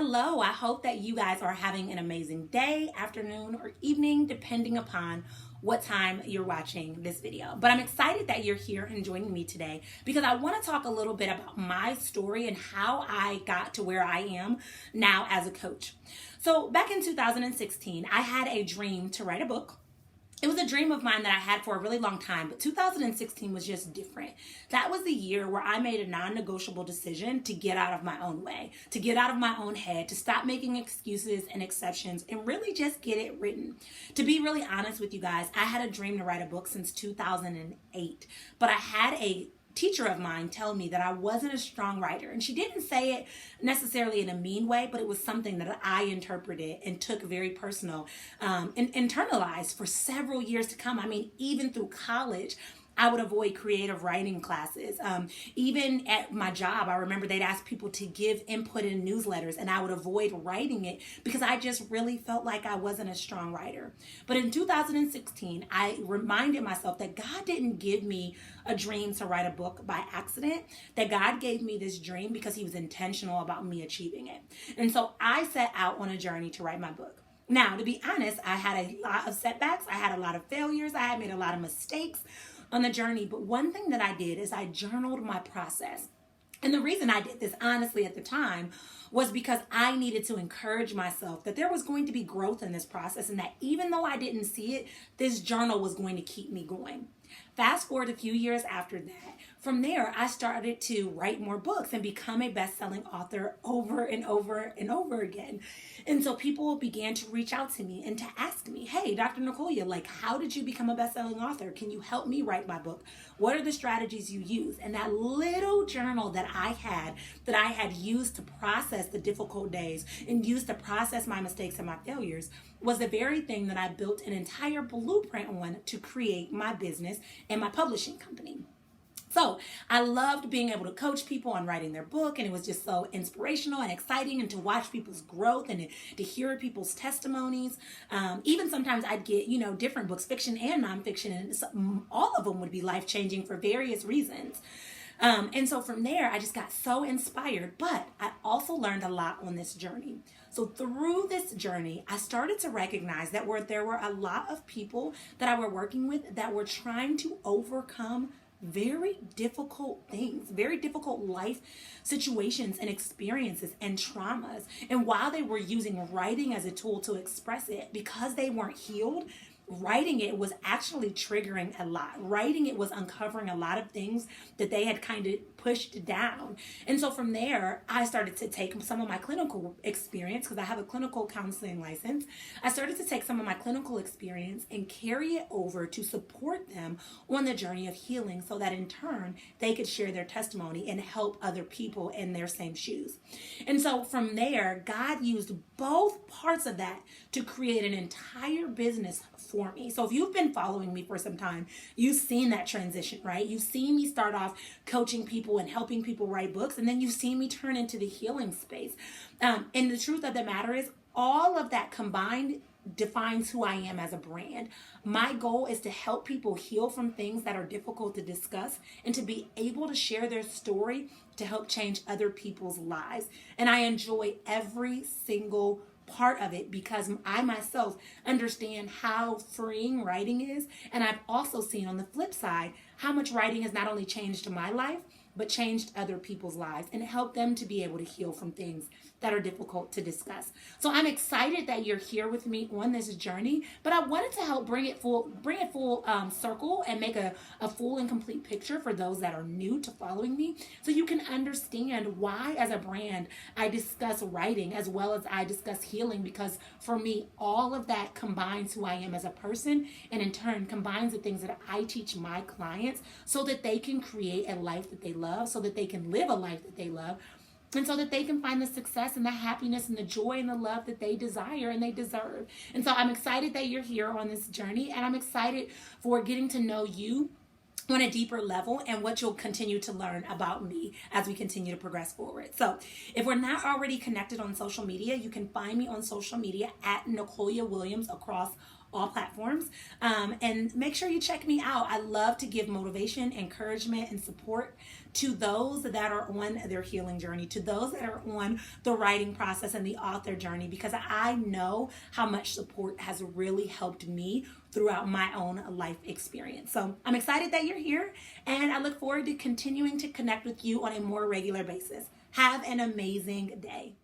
Hello, I hope that you guys are having an amazing day, afternoon, or evening, depending upon what time you're watching this video. But I'm excited that you're here and joining me today because I want to talk a little bit about my story and how I got to where I am now as a coach. So back in 2016, I had a dream to write a book. It was a dream of mine that I had for a really long time, but 2016 was just different. That was the year where I made a non-negotiable decision to get out of my own way, to get out of my own head, to stop making excuses and exceptions and really just get it written. To be really honest with you guys, I had a dream to write a book since 2008, but I had a teacher of mine tell me that I wasn't a strong writer. And she didn't say it necessarily in a mean way, but it was something that I interpreted and took very personal and internalized for several years to come. I mean, even through college, I would avoid creative writing classes. Even at my job, I remember they'd ask people to give input in newsletters and I would avoid writing it because I just really felt like I wasn't a strong writer. But in 2016, I reminded myself that God didn't give me a dream to write a book by accident, that God gave me this dream because he was intentional about me achieving it. And so I set out on a journey to write my book. Now, to be honest, I had a lot of setbacks. I had a lot of failures. I had made a lot of mistakes on the journey. But one thing that I did is I journaled my process. And the reason I did this, honestly, at the time was because I needed to encourage myself that there was going to be growth in this process and that even though I didn't see it, this journal was going to keep me going. Fast forward a few years after that. From there, I started to write more books and become a best-selling author over and over and over again. And so people began to reach out to me and to ask me, hey, Dr. Nicolia, how did you become a best-selling author? Can you help me write my book? What are the strategies you use? And that little journal that I had used to process the difficult days and used to process my mistakes and my failures was the very thing that I built an entire blueprint on to create my business and my publishing company. So I loved being able to coach people on writing their book, and it was just so inspirational and exciting, and to watch people's growth and to hear people's testimonies. Even sometimes I'd get, different books, fiction and nonfiction, and all of them would be life-changing for various reasons. And so from there, I just got so inspired, but I also learned a lot on this journey. So through this journey, I started to recognize that there were a lot of people that I were working with that were trying to overcome very difficult things, very difficult life situations and experiences and traumas. And while they were using writing as a tool to express it, because they weren't healed, writing it was actually triggering a lot. Writing it was uncovering a lot of things that they had kind of pushed down. And so from there, I started to take some of my clinical experience, because I have a clinical counseling license. I started to take some of my clinical experience and carry it over to support them on the journey of healing so that in turn, they could share their testimony and help other people in their same shoes. And so from there, God used both parts of that to create an entire business for me. So if you've been following me for some time, you've seen that transition, right? You've seen me start off coaching people and helping people write books, and then you've seen me turn into the healing space. And the truth of the matter is, all of that combined defines who I am as a brand. My goal is to help people heal from things that are difficult to discuss and to be able to share their story to help change other people's lives. And I enjoy every single part of it because I myself understand how freeing writing is. And I've also seen on the flip side how much writing has not only changed my life, but changed other people's lives and helped them to be able to heal from things that are difficult to discuss. So I'm excited that you're here with me on this journey, but I wanted to help bring it full circle and make a full and complete picture for those that are new to following me, so you can understand why as a brand I discuss writing as well as I discuss healing, because for me, all of that combines who I am as a person, and in turn combines the things that I teach my clients so that they can create a life that they love, so that they can live a life that they love, and so that they can find the success and the happiness and the joy and the love that they desire and they deserve. And so I'm excited that you're here on this journey, and I'm excited for getting to know you on a deeper level and what you'll continue to learn about me as we continue to progress forward. So if we're not already connected on social media, you can find me on social media at Nicolia Williams across all platforms. And make sure you check me out. I love to give motivation, encouragement, and support to those that are on their healing journey, to those that are on the writing process and the author journey, because I know how much support has really helped me throughout my own life experience. So I'm excited that you're here, and I look forward to continuing to connect with you on a more regular basis. Have an amazing day.